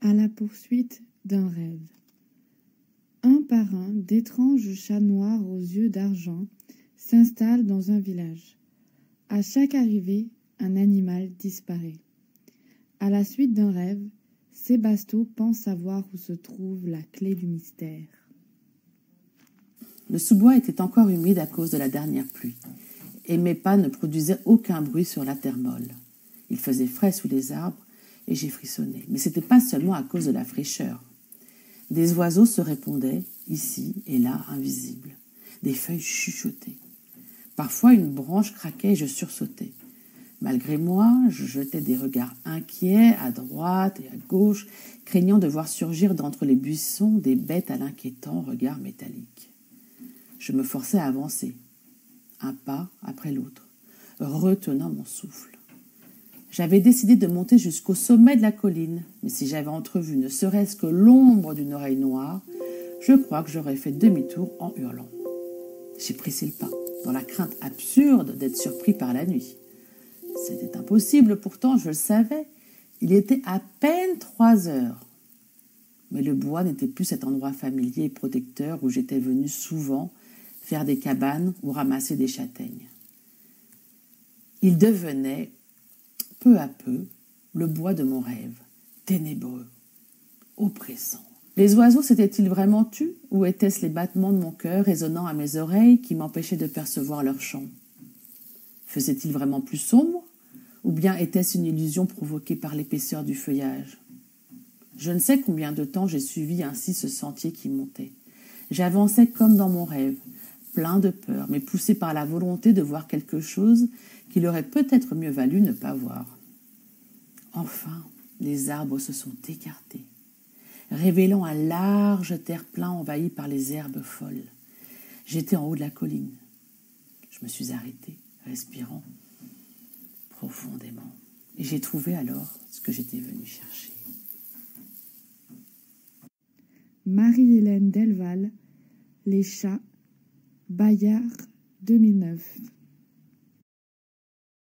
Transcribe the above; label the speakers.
Speaker 1: À la poursuite d'un rêve. Un par un, d'étranges chats noirs aux yeux d'argent s'installent dans un village. À chaque arrivée, un animal disparaît. À la suite d'un rêve, Sébasto pense savoir où se trouve la clé du mystère.
Speaker 2: Le sous-bois était encore humide à cause de la dernière pluie, et mes pas ne produisaient aucun bruit sur la terre molle. Il faisait frais sous les arbres, et j'ai frissonné. Mais ce n'était pas seulement à cause de la fraîcheur. Des oiseaux se répondaient, ici et là, invisibles. Des feuilles chuchotaient. Parfois, une branche craquait et je sursautais. Malgré moi, je jetais des regards inquiets à droite et à gauche, craignant de voir surgir d'entre les buissons des bêtes à l'inquiétant regard métallique. Je me forçais à avancer, un pas après l'autre, retenant mon souffle. J'avais décidé de monter jusqu'au sommet de la colline, mais si j'avais entrevu ne serait-ce que l'ombre d'une oreille noire, je crois que j'aurais fait demi-tour en hurlant. J'ai pressé le pas, dans la crainte absurde d'être surpris par la nuit. C'était impossible, pourtant, je le savais. Il était à peine 3 heures. Mais le bois n'était plus cet endroit familier et protecteur où j'étais venu souvent faire des cabanes ou ramasser des châtaignes. Il devenait, peu à peu, le bois de mon rêve, ténébreux, oppressant. Les oiseaux s'étaient-ils vraiment tus, ou étaient-ce les battements de mon cœur résonnant à mes oreilles qui m'empêchaient de percevoir leur chant? Faisait-il vraiment plus sombre, ou bien était-ce une illusion provoquée par l'épaisseur du feuillage? Je ne sais combien de temps j'ai suivi ainsi ce sentier qui montait. J'avançais comme dans mon rêve, plein de peur, mais poussé par la volonté de voir quelque chose qu'il aurait peut-être mieux valu ne pas voir. Enfin, les arbres se sont écartés, révélant un large terre-plein envahi par les herbes folles. J'étais en haut de la colline. Je me suis arrêtée, respirant profondément. Et j'ai trouvé alors ce que j'étais venue chercher.
Speaker 1: Marie-Hélène Delval, Les Chats, Bayard, 2009.